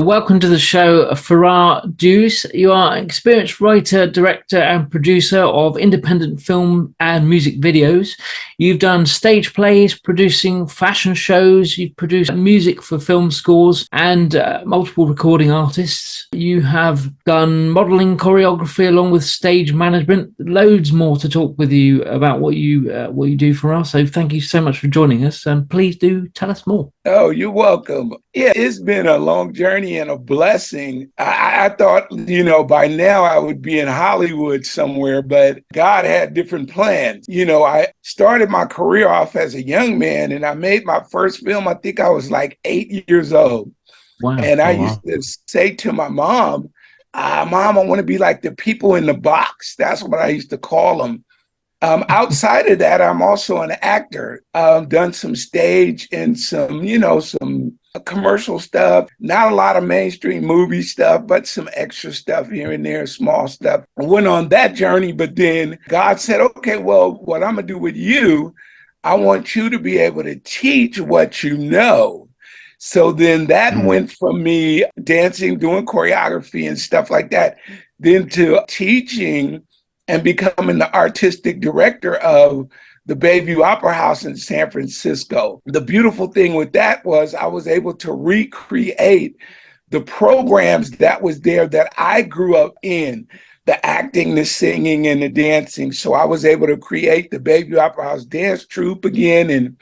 Welcome to the show, Ferah Dews. You are an experienced writer, director, and producer of independent film and music videos. You've done stage plays, producing fashion shows. You've produced music for film scores and multiple recording artists. You have done modeling, choreography, along with stage management. Loads more to talk with you about what you do for us. So thank you so much for joining us, and please do tell us more. Oh, you're welcome. Yeah, it's been a long journey and a blessing. I thought, by now I would be in Hollywood somewhere, but God had different plans. I started my career off as a young man and I made my first film. I think I was like 8 years old. Wow. And I used to say to my mom, Mom, I want to be like the people in the box. That's what I used to call them. Outside of that, I'm also an actor. Done some stage and some commercial stuff. Not a lot of mainstream movie stuff, but some extra stuff here and there, small stuff. I went on that journey, but then God said, okay, well, what I'm going to do with you, I want you to be able to teach what you know. So then that went from me dancing, doing choreography and stuff like that, then to teaching and becoming the artistic director of the Bayview Opera House in San Francisco. The beautiful thing with that was I was able to recreate the programs that was there that I grew up in, the acting, the singing, and the dancing. So I was able to create the Bayview Opera House Dance Troupe again and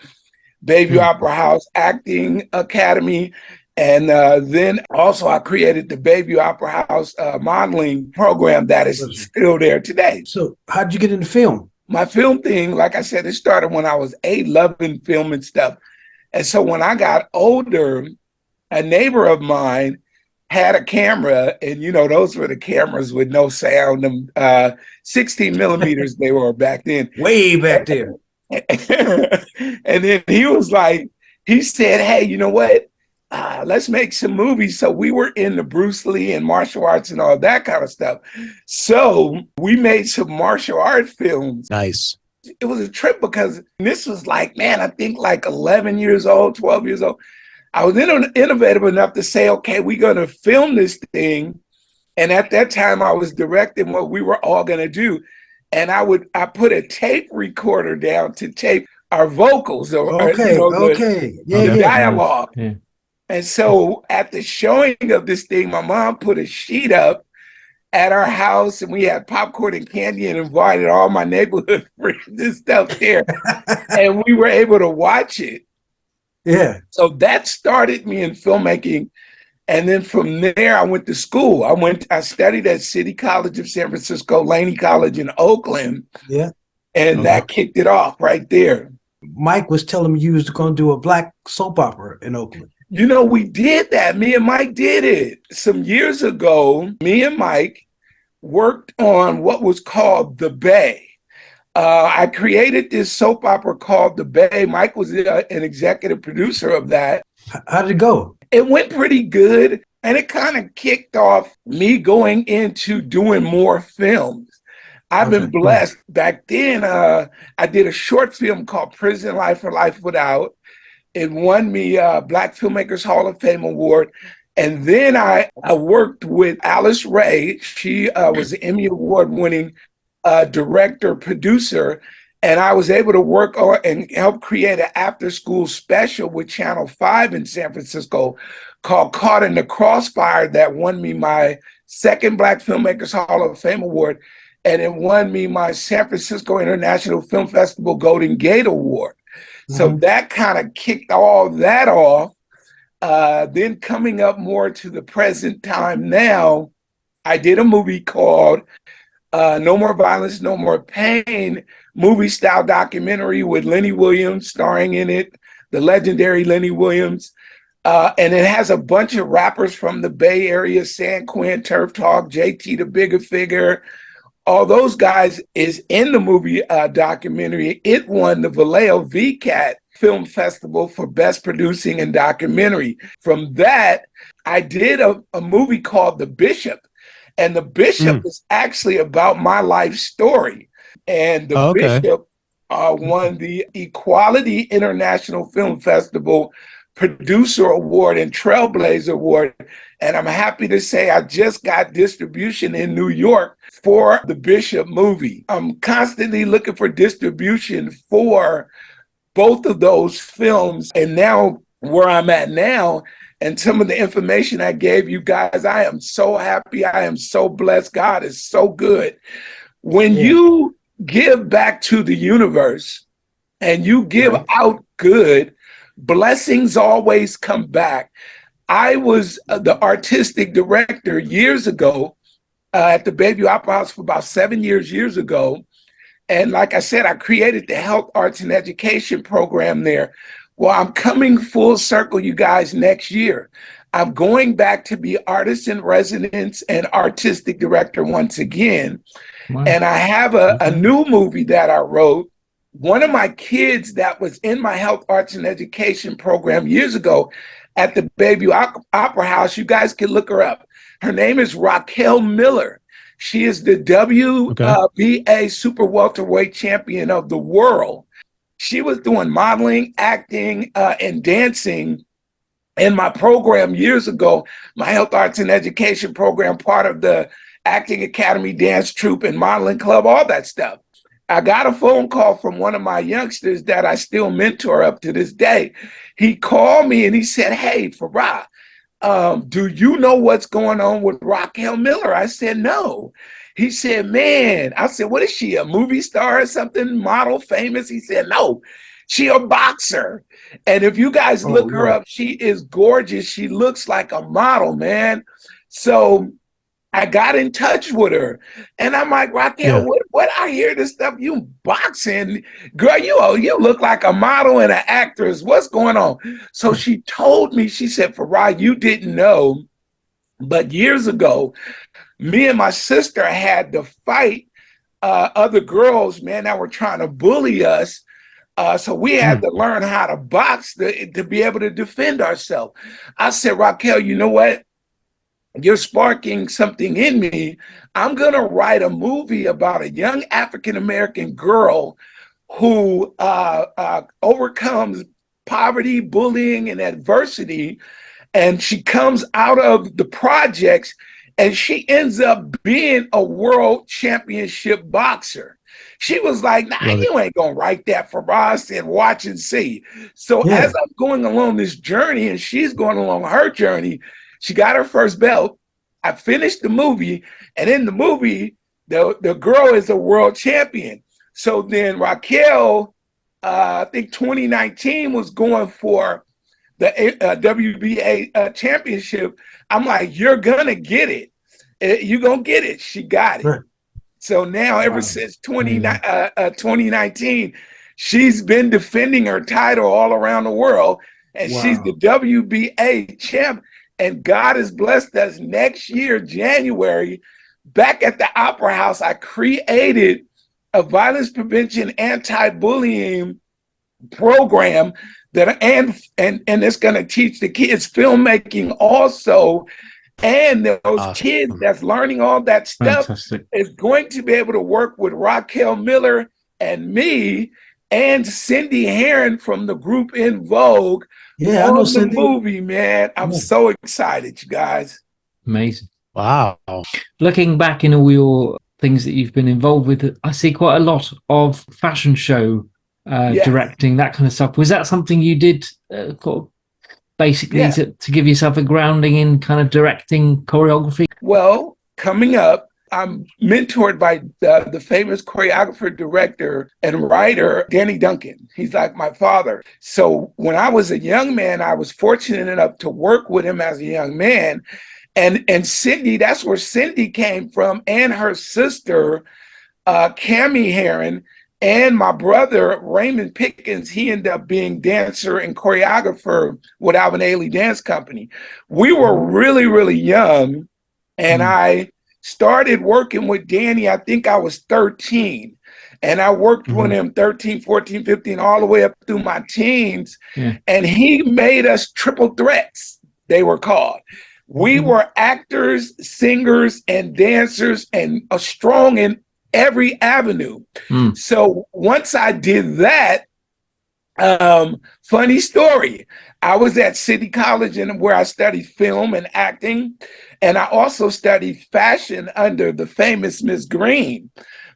Bayview Opera House Acting Academy. And then also I created the Bayview Opera House modeling program that is still there today. So how'd you get into film? My film thing, like I said, it started when I was 8, loving film and stuff. And so when I got older, a neighbor of mine had a camera, and those were the cameras with no sound, 16 millimeters they were back then. Way back there. And then he said, hey, you know what? Let's make some movies. So we were into Bruce Lee and martial arts and all that kind of stuff. So we made some martial art films. Nice. It was a trip because this was I think 11 years old, 12 years old. I was innovative enough to say, okay, we're going to film this thing. And at that time I was directing what we were all going to do. And I put a tape recorder down to tape our vocals the dialogue. Yeah. And so at the showing of this thing, my mom put a sheet up at our house and we had popcorn and candy and invited all my neighborhood friends and stuff there. And we were able to watch it. Yeah. So that started me in filmmaking. And then from there, I went to school. I studied at City College of San Francisco, Laney College in Oakland. Yeah. And that kicked it off right there. Mike was telling me you was going to do a black soap opera in Oakland. We did that. Me and Mike did it. Some years ago, me and Mike worked on what was called The Bay. I created this soap opera called The Bay. Mike was an executive producer of that. How did it go? It went pretty good. And it kind of kicked off me going into doing more films. I've been blessed. Back then, I did a short film called Prison Life or Life Without. It won me Black Filmmakers Hall of Fame Award. And then I worked with Alice Ray. She was an Emmy Award-winning director, producer. And I was able to work on and help create an after-school special with Channel 5 in San Francisco called Caught in the Crossfire that won me my second Black Filmmakers Hall of Fame Award. And it won me my San Francisco International Film Festival Golden Gate Award. So that kind of kicked all that off. Then coming up more to the present time now, I did a movie called No More Violence, No More Pain, movie-style documentary with Lenny Williams starring in it, the legendary Lenny Williams. And it has a bunch of rappers from the Bay Area, San Quinn, Turf Talk, JT the Bigger Figure. All those guys is in the movie documentary. It won the Vallejo VCAT Film Festival for Best Producing and Documentary. From that, I did a movie called The Bishop. And The Bishop is actually about my life story. And The Bishop won the Equality International Film Festival Producer Award and Trailblazer Award. And I'm happy to say I just got distribution in New York for the Bishop movie. I'm constantly looking for distribution for both of those films. And now where I'm at now, and some of the information I gave you guys, I am so happy. I am so blessed. God is so good. When you give back to the universe and you give out good, blessings always come back. I was the artistic director years ago at the Bayview Opera House for about 7 years ago. And like I said, I created the Health, Arts, and Education program there. Well, I'm coming full circle, you guys, next year. I'm going back to be artist in residence and artistic director once again. Wow. And I have a new movie that I wrote. One of my kids that was in my Health, Arts, and Education program years ago at the Bayview Opera House, you guys can look her up. Her name is Raquel Miller. She is the WBA super welterweight champion of the world. She was doing modeling, acting, and dancing in my program years ago, my Health, Arts, and Education program, part of the Acting Academy, Dance Troupe, and Modeling Club, all that stuff. I got a phone call from one of my youngsters that I still mentor up to this day. He called me and he said, "Hey, Ferah, do you know what's going on with Raquel Miller?" I said, "No." He said, "Man," I said, "What is she, a movie star or something, model, famous?" He said, "No, she a boxer." And if you guys look her up, she is gorgeous. She looks like a model, man. So I got in touch with her and I'm like, "Raquel, what I hear this stuff, you boxing, girl, you look like a model and an actress. What's going on?" So she told me, she said, "Ferah, you didn't know, but years ago, me and my sister had to fight other girls, man, that were trying to bully us. So we had to learn how to box to be able to defend ourselves." I said, "Raquel, you know what? You're sparking something in me. I'm going to write a movie about a young African-American girl who overcomes poverty, bullying, and adversity. And she comes out of the projects and she ends up being a world championship boxer." She was like, "Nah, you ain't going to write that for us," and watch and see. So as I'm going along this journey and she's going along her journey, she got her first belt. I finished the movie, and in the movie, the girl is a world champion. So then Raquel, I think 2019 was going for the WBA championship. I'm like, "You're gonna get it. You're gonna get it." She got it. Right. So now, ever since 2019, she's been defending her title all around the world, and she's the WBA champ. And God has blessed us. Next year, January, back at the Opera House, I created a violence prevention, anti-bullying program that and it's going to teach the kids filmmaking also. And those kids that's learning all that stuff is going to be able to work with Raquel Miller and me and Cindy Heron from the group In Vogue. Yeah, I know Cindy. Movie, man. I'm so excited, you guys. Amazing. Wow. Looking back in all your things that you've been involved with, I see quite a lot of fashion show directing, that kind of stuff. Was that something you did basically to give yourself a grounding in kind of directing choreography? Well, coming up, I'm mentored by the famous choreographer, director, and writer, Danny Duncan. He's like my father. So when I was a young man, I was fortunate enough to work with him as a young man. And Cindy, that's where Cindy came from, and her sister, Cammie Heron, and my brother, Raymond Pickens. He ended up being dancer and choreographer with Alvin Ailey Dance Company. We were really, really young, and I started working with Danny, I think I was 13. And I worked with him 13, 14, 15, all the way up through my teens. And he made us triple threats, they were called. We were actors, singers, and dancers, and strong in every avenue. So once I did that, Funny story. I was at City College and where I studied film and acting. And I also studied fashion under the famous Miss Green.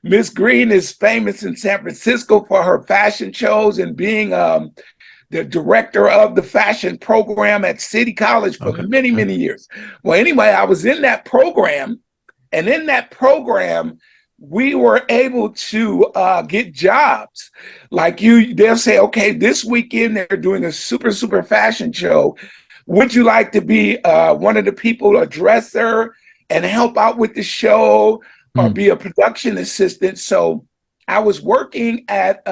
Miss Green is famous in San Francisco for her fashion shows and being the director of the fashion program at City College for many, many years. Well, anyway, I was in that program, and in that program, we were able to get jobs. Like they'll say, okay, this weekend they're doing a super, super fashion show. Would you like to be one of the people, a dresser, and help out with the show or be a production assistant? So I was working at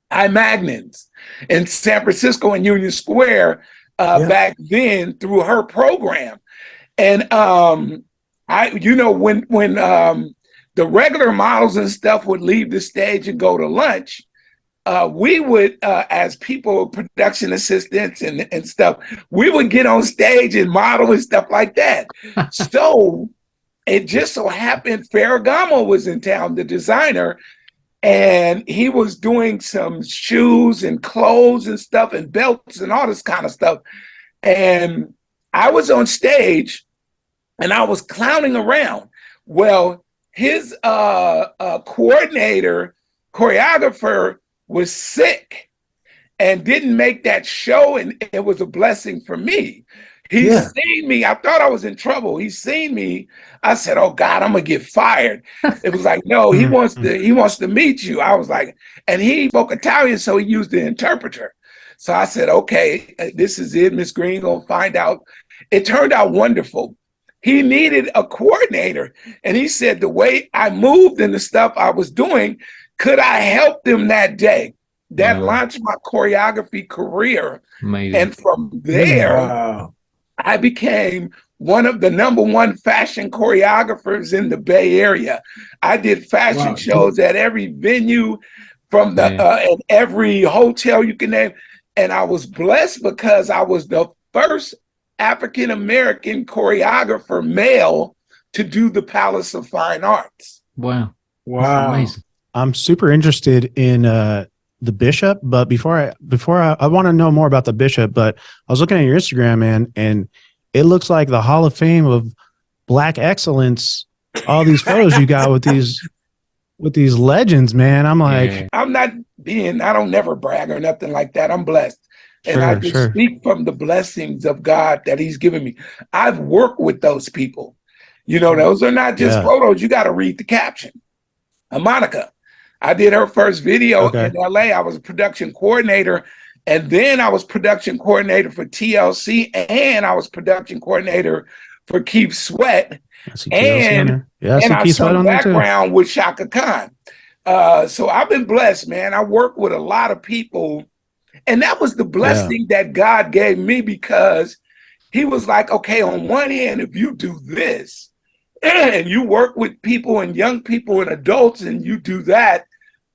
iMagnins in San Francisco in Union Square back then through her program. And when the regular models and stuff would leave the stage and go to lunch, we would, as people, production assistants and stuff, we would get on stage and model and stuff like that. So it just so happened Ferragamo was in town, the designer, and he was doing some shoes and clothes and stuff and belts and all this kind of stuff. And I was on stage and I was clowning around. Well, his choreographer was sick and didn't make that show, and it was a blessing for me. He seen me. I thought I was in trouble. He seen me. I said, "Oh God, I'm gonna get fired." It was like, no, he wants to meet you. I was like, and he spoke Italian, so he used the interpreter. So I said, "Okay, this is it. Miss Green gonna find out." It turned out wonderful. He needed a coordinator, and he said the way I moved and the stuff I was doing, could I help them that day? That launched my choreography career. Amazing. And from there, I became one of the #1 fashion choreographers in the Bay Area. I did fashion shows at every venue, from the in every hotel you can name. And I was blessed because I was the first African-American choreographer male to do the Palace of Fine Arts. Wow. That's amazing. I'm super interested in the Bishop, but before I want to know more about the Bishop, but I was looking at your Instagram, man, and it looks like the Hall of Fame of Black excellence. All these photos you got with these legends, man. I'm like, I don't never brag or nothing like that. I'm blessed. And I just speak from the blessings of God that he's given me. I've worked with those people. You know, those are not just photos. You got to read the caption. Monica, I did her first video in LA. I was a production coordinator, and then I was production coordinator for TLC, and I was production coordinator for Keith Sweat. And I sung background with Shaka Khan. So I've been blessed, man. I work with a lot of people. And that was the blessing that God gave me, because he was like, okay, on one hand, if you do this and you work with people and young people and adults and you do that,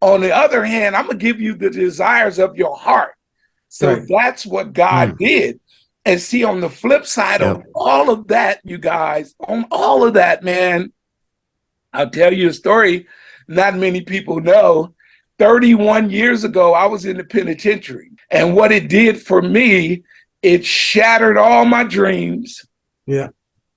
on the other hand, I'm going to give you the desires of your heart. So that's what God did. And see, on the flip side of all of that, you guys, on all of that, man, I'll tell you a story not many people know. 31 years ago, I was in the penitentiary. And what it did for me, it shattered all my dreams. Yeah.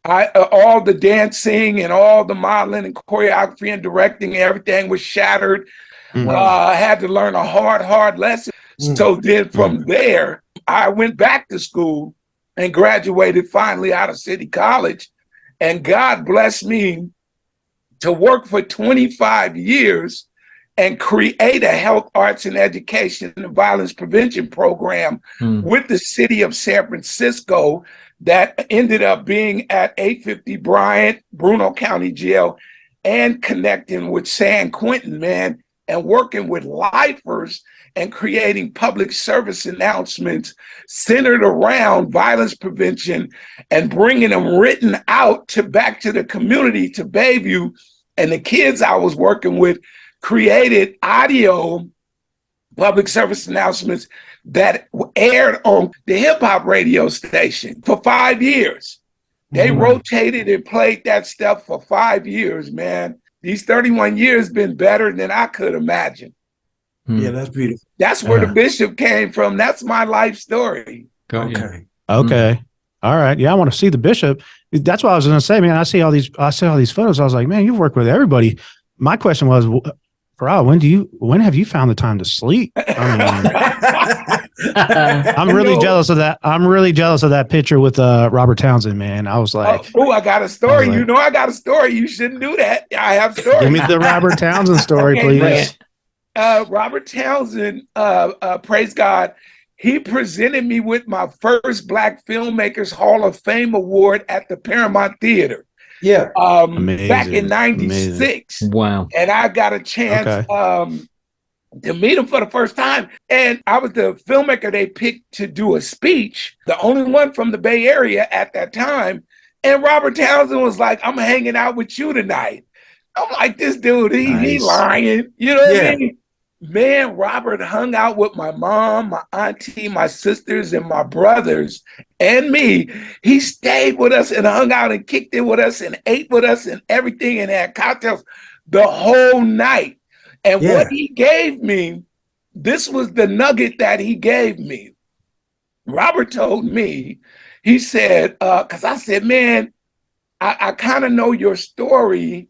All the dancing and all the modeling and choreography and directing, everything was shattered. I had to learn a hard lesson. So then from there, I went back to school and graduated finally out of City College. And God blessed me to work for 25 years and create a health, arts, and education and violence prevention program with the city of San Francisco that ended up being at 850 Bryant, Bruno County Jail, and connecting with San Quentin, man, and working with lifers and creating public service announcements centered around violence prevention and bringing them written out back to the community, to Bayview. And the kids I was working with created audio public service announcements that aired on the hip hop radio station for 5 years. They rotated and played that stuff for 5 years, man. These 31 years been better than I could imagine. Yeah, that's beautiful. That's where the bishop came from. That's my life story. Okay. Okay. All right. Yeah, I want to see the bishop. That's what I was going to say, man. I see all these photos. I was like, man, you've worked with everybody. My question was, Ferah, when have you found the time to sleep? I mean, I'm really jealous of that. I'm really jealous of that picture with Robert Townsend, man. I was like, oh, I got a story. You know, I got a story. You shouldn't do that. I have stories. Give me the Robert Townsend story, please. Robert Townsend, praise God, he presented me with my first Black Filmmakers Hall of Fame award at the Paramount Theater. Yeah. Back in 96. Wow. And I got a chance to meet him for the first time. And I was the filmmaker they picked to do a speech, the only one from the Bay Area at that time. And Robert Townsend was like, I'm hanging out with you tonight. I'm like, this dude, he lying. You know what I mean? Man, Robert hung out with my mom, my auntie, my sisters, and my brothers, and me. He stayed with us and hung out and kicked it with us and ate with us and everything and had cocktails the whole night. And what he gave me, this was the nugget that he gave me. Robert told me, he said, because I said, man, I kind of know your story.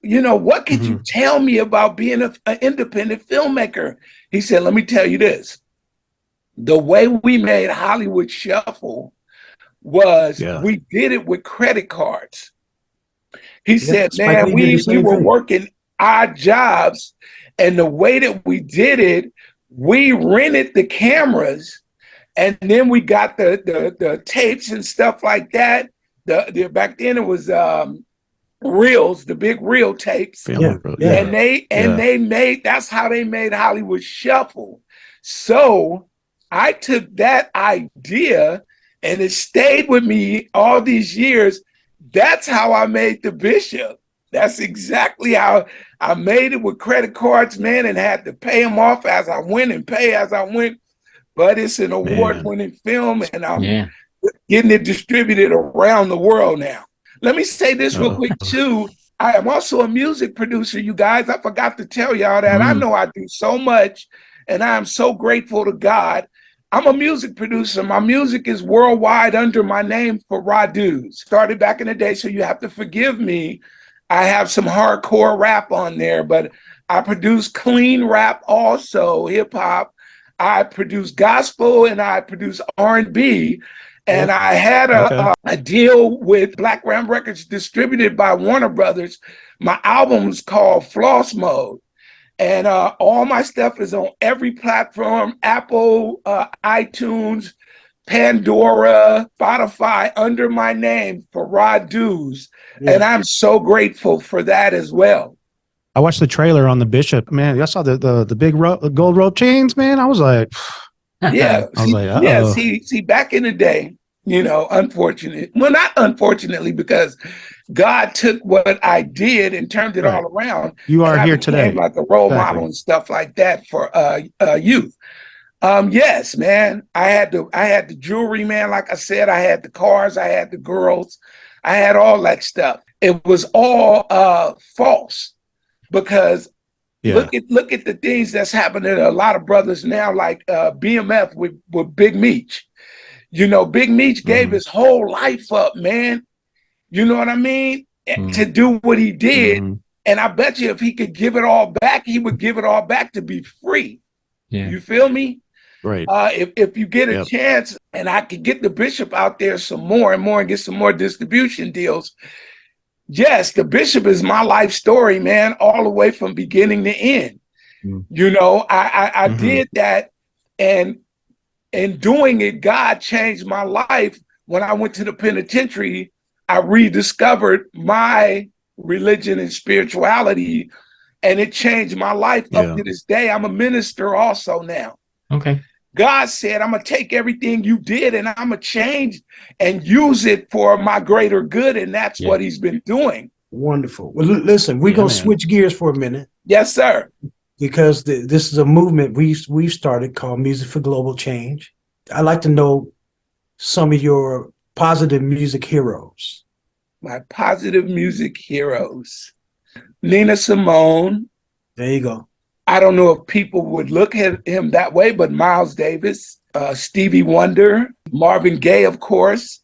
You know, what could you tell me about being an independent filmmaker? He said, let me tell you this. The way we made Hollywood Shuffle was we did it with credit cards. He said, man, we were working odd jobs. And the way that we did it, we rented the cameras and then we got the tapes and stuff like that. Back then it was reels, the big reel tapes. And they made, that's how they made Hollywood Shuffle. So I took that idea and it stayed with me all these years. That's how I made the Bishop. That's exactly how I made it with credit cards, man, and had to pay them off as I went and pay as I went. But it's an award-winning film and I'm getting it distributed around the world now. Let me say this real quick too. I am also a music producer, you guys. I forgot to tell y'all that. I know I do so much and I am so grateful to God. I'm a music producer. My music is worldwide under my name, Ferah Dews. Started back in the day, so you have to forgive me. I have some hardcore rap on there, but I produce clean rap also, hip hop. I produce gospel and I produce R&B. And I had a deal with Black Ram Records distributed by Warner Brothers. My album's called Floss Mode. And all my stuff is on every platform, Apple, iTunes, Pandora, Spotify, under my name, Ferah Dews. And I'm so grateful for that as well. I watched the trailer on the Bishop. Man, I saw the big gold rope chains, man. I was like... Yeah. I was like, uh-oh. See, back in the day, you know, not unfortunately, because God took what I did and turned it all around. You are here today. Like a role model and stuff like that for youth. Yes, man. I had the jewelry, man. Like I said, I had the cars, I had the girls, I had all that stuff. It was all false because look at the things that's happening to a lot of brothers now, like BMF with Big Meech. You know, Big Meech gave his whole life up, man. You know what I mean? To do what he did. And I bet you if he could give it all back, he would give it all back to be free. Yeah. You feel me? Right. If you get a chance and I could get the Bishop out there some more and more and get some more distribution deals. Yes, the Bishop is my life story, man, all the way from beginning to end. You know, I did that, and in doing it, God changed my life. When I went to the penitentiary, I rediscovered my religion and spirituality, and it changed my life up to this day. I'm a minister also now. Okay. God said, I'm going to take everything you did and I'm going to change and use it for my greater good. And that's what he's been doing. Wonderful. Well, listen, we're going to switch gears for a minute. Yes, sir. Because this is a movement we've started called Music for Global Change. I'd like to know some of your positive music heroes. My positive music heroes. Nina Simone. There you go. I don't know if people would look at him that way, but Miles Davis, Stevie Wonder, Marvin Gaye, of course.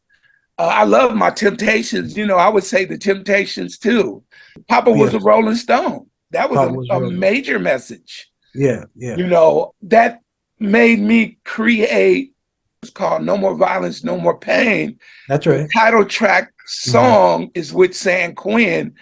I love my Temptations. You know, I would say the Temptations too. Papa was a Rolling Stone. That was a major message. Yeah, yeah. You know, that made me create, it's called No More Violence, No More Pain. That's right. The title track song is with San Quinn,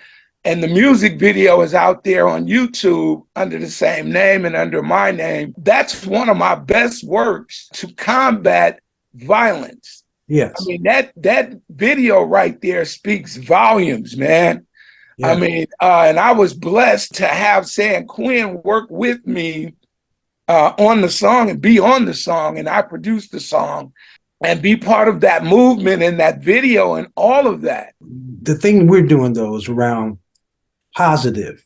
and the music video is out there on YouTube under the same name and under my name. That's one of my best works to combat violence. Yes. I mean, that video right there speaks volumes, man. Yeah. I mean, and I was blessed to have San Quinn work with me on the song and be on the song, and I produced the song and be part of that movement and that video and all of that. The thing we're doing, though, is around positive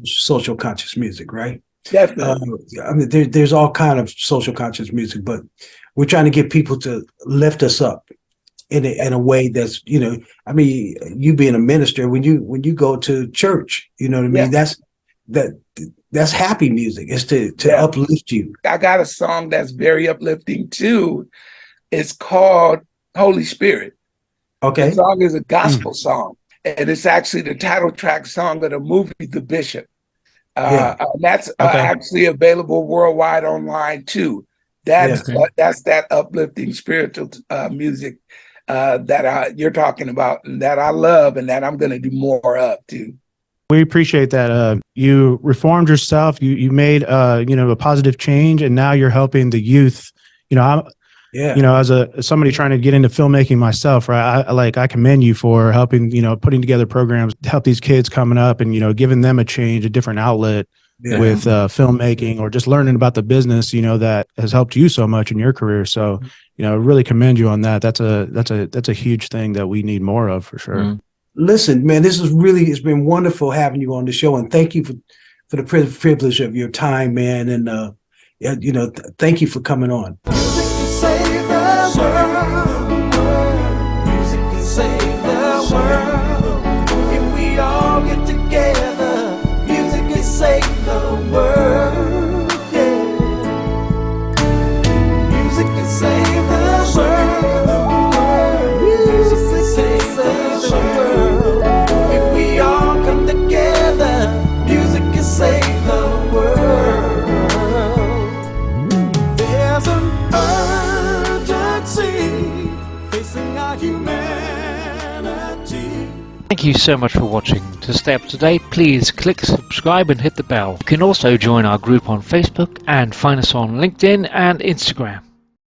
social conscious music, right? Definitely. I mean, there's all kind of social conscious music, but we're trying to get people to lift us up in a way that's, you know, I mean, you being a minister, when you go to church, you know what I mean? That's happy music. It's to uplift you. I got a song that's very uplifting too. It's called Holy Spirit. Okay. The song is a gospel song, and it's actually the title track song of the movie The Bishop. That's actually available worldwide online too. That's that uplifting spiritual music that you're talking about, and that I love, and that I'm going to do more of too. We appreciate that. You reformed yourself. You made a positive change, and now you're helping the youth. You know, as somebody trying to get into filmmaking myself, right? I commend you for helping, putting together programs to help these kids coming up, and giving them a change, a different outlet with filmmaking, or just learning about the business, that has helped you so much in your career. So, really commend you on that. That's a huge thing that we need more of, for sure. Mm-hmm. Listen, man, it's been wonderful having you on the show, and thank you for the privilege of your time, man. And thank you for coming on. Music can save the world. Music can save the world. If we all get together, music can save the world. Yeah. Music can save the world. Music can save the world. If we all come together, music can save the world. There's an urgency facing our humanity. Thank you so much for watching. To stay up to date, please click subscribe and hit the bell. You can also join our group on Facebook and find us on LinkedIn and Instagram.